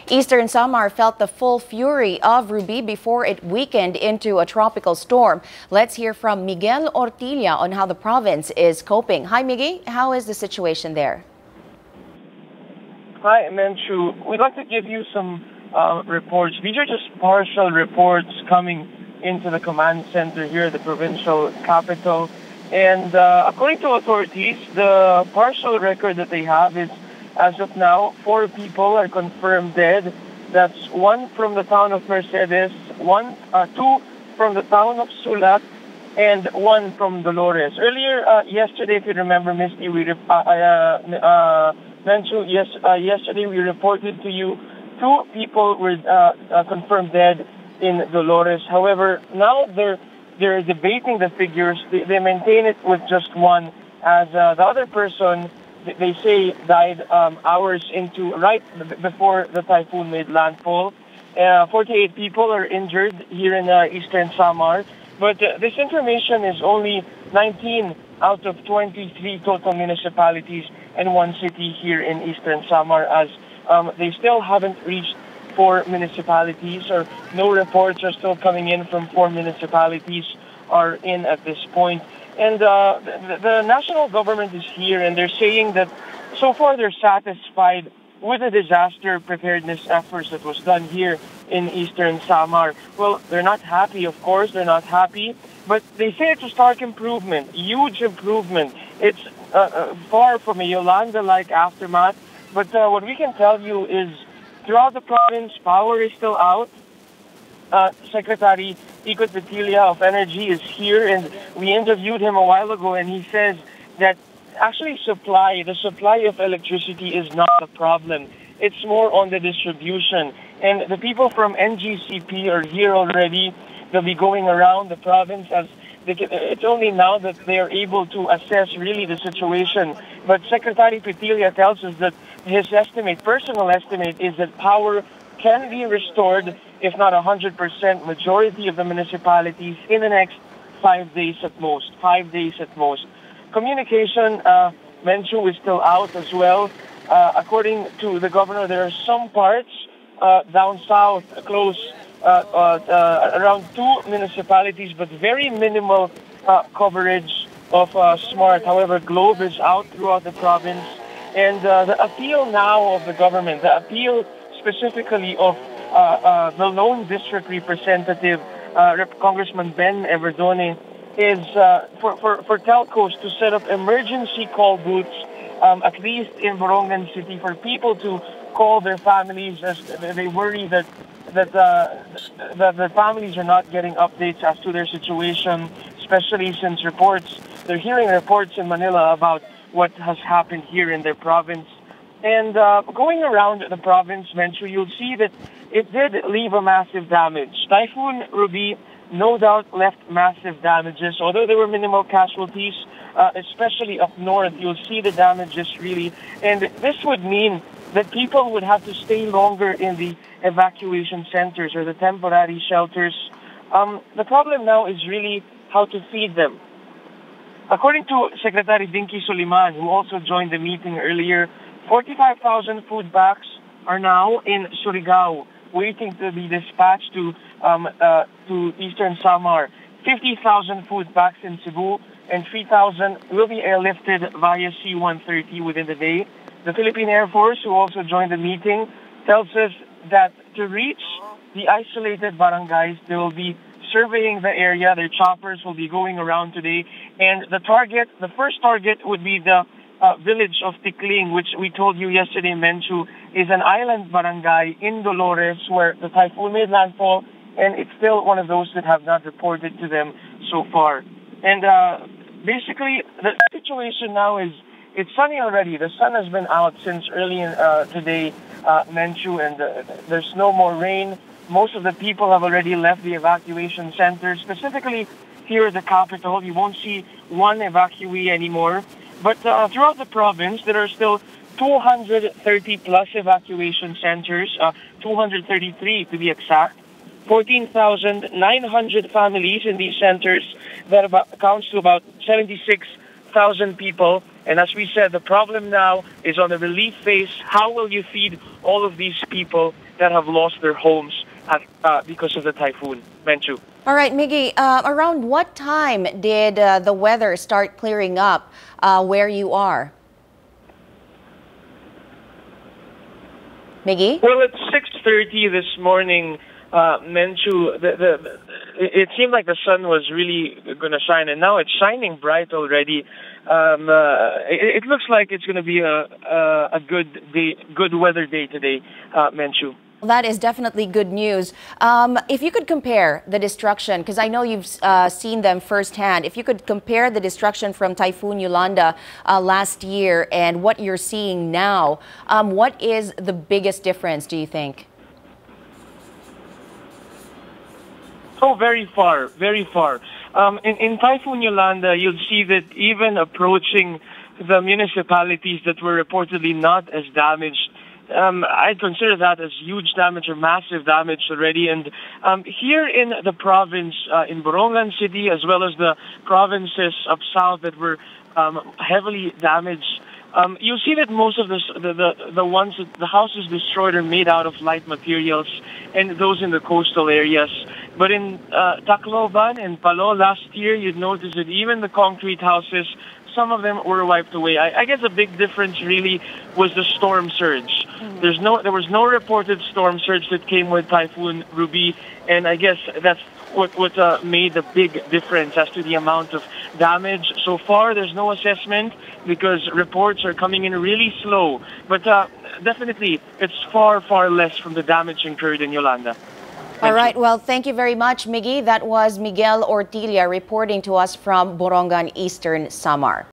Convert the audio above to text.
Eastern Samar felt the full fury of Ruby before it weakened into a tropical storm. Let's hear from Miguel Ortilla on how the province is coping. Hi, Miggy. How is the situation there? Hi, Menchu. We'd like to give you some reports. These are just partial reports coming into the command center here at the provincial capital. And according to authorities, the partial record that they have is, as of now, 4 people are confirmed dead. That's 1 from the town of Mercedes, 2 from the town of Sulat, and 1 from Dolores. Earlier, yesterday, if you remember, Misty, yesterday we reported to you 2 people were confirmed dead in Dolores. However, now they're debating the figures. They maintain it with just 1, as the other person, they say, died hours right before the typhoon made landfall. 48 people are injured here in Eastern Samar. But this information is only 19 out of 23 total municipalities and 1 city here in Eastern Samar, as they still haven't reached 4 municipalities, or no reports are still coming in from 4 municipalities are in at this point. And the national government is here, and they're saying that so far they're satisfied with the disaster preparedness efforts that was done here in Eastern Samar. Well, they're not happy, of course, they're not happy, but they say it's a stark improvement, huge improvement. It's far from a Yolanda-like aftermath, but what we can tell you is throughout the province, power is still out. Secretary Ikot Petilla of Energy is here, and we interviewed him a while ago, and he says that actually the supply of electricity is not the problem. It's more on the distribution. And the people from NGCP are here already. They'll be going around the province as it's only now that they are able to assess really the situation. But Secretary Petilla tells us that his personal estimate, is that power can be restored, if not 100%, majority of the municipalities in the next 5 days at most. 5 days at most. Communication, Menchu, is still out as well. According to the governor, there are some parts down south, close around 2 municipalities, but very minimal coverage of SMART. However, Globe is out throughout the province. And the appeal now of the government, the appeal specifically of the lone district representative, Congressman Ben Everdone, is for telcos to set up emergency call booths, at least in Borongan City, for people to call their families, as they worry that the families are not getting updates as to their situation, especially since they're hearing reports in Manila about what has happened here in their province. And going around the province, Menchu, you'll see that it did leave a massive damage. Typhoon Ruby no doubt left massive damages, although there were minimal casualties, especially up north. You'll see the damages really. And this would mean that people would have to stay longer in the evacuation centers or the temporary shelters. The problem now is really how to feed them. According to Secretary Dinky Soliman, who also joined the meeting earlier, 45,000 food bags are now in Surigao, waiting to be dispatched to Eastern Samar. 50,000 food bags in Cebu, and 3,000 will be airlifted via C-130 within the day. The Philippine Air Force, who also joined the meeting, tells us that to reach the isolated barangays, they will be surveying the area. Their choppers will be going around today. And the first target would be the village of Tikling, which we told you yesterday, Menchu, is an island barangay in Dolores where the typhoon made landfall, and it's still one of those that have not reported to them so far. And basically, the situation now is, it's sunny already. The sun has been out since early today, Menchu, and there's no more rain. Most of the people have already left the evacuation center, specifically here at the capital. You won't see one evacuee anymore. But throughout the province, there are still 230 plus evacuation centers, 233 to be exact. 14,900 families in these centers that accounts to about 76 1,000 people. And as we said, the problem now is on the relief phase. How will you feed all of these people that have lost their homes because of the typhoon, Menchu? All right, Miggy, around what time did the weather start clearing up where you are? Miggy? Well, at 6:30 this morning, Menchu, it seemed like the sun was really going to shine, and now it's shining bright already. It looks like it's going to be a good day, good weather day today, Menchu. Well, that is definitely good news. If you could compare the destruction, because I know you've seen them firsthand, if you could compare the destruction from Typhoon Yolanda last year and what you're seeing now, what is the biggest difference, do you think? Oh, very far, very far. In Typhoon Yolanda, you'll see that even approaching the municipalities that were reportedly not as damaged, I consider that as huge damage or massive damage already. And here in the province, in Borongan City, as well as the provinces up south that were heavily damaged, you'll see that most of the ones that the houses destroyed are made out of light materials, and those in the coastal areas. But in Tacloban and Palo last year, you'd notice that even the concrete houses, some of them were wiped away. I guess the big difference really was the storm surge. There was no reported storm surge that came with Typhoon Ruby, and I guess that's what made the big difference as to the amount of damage. So far, there's no assessment because reports are coming in really slow. But definitely, it's far, far less from the damage incurred in Yolanda. All right. Well, thank you very much, Miggy. That was Miguel Ortilla reporting to us from Borongan, Eastern Samar.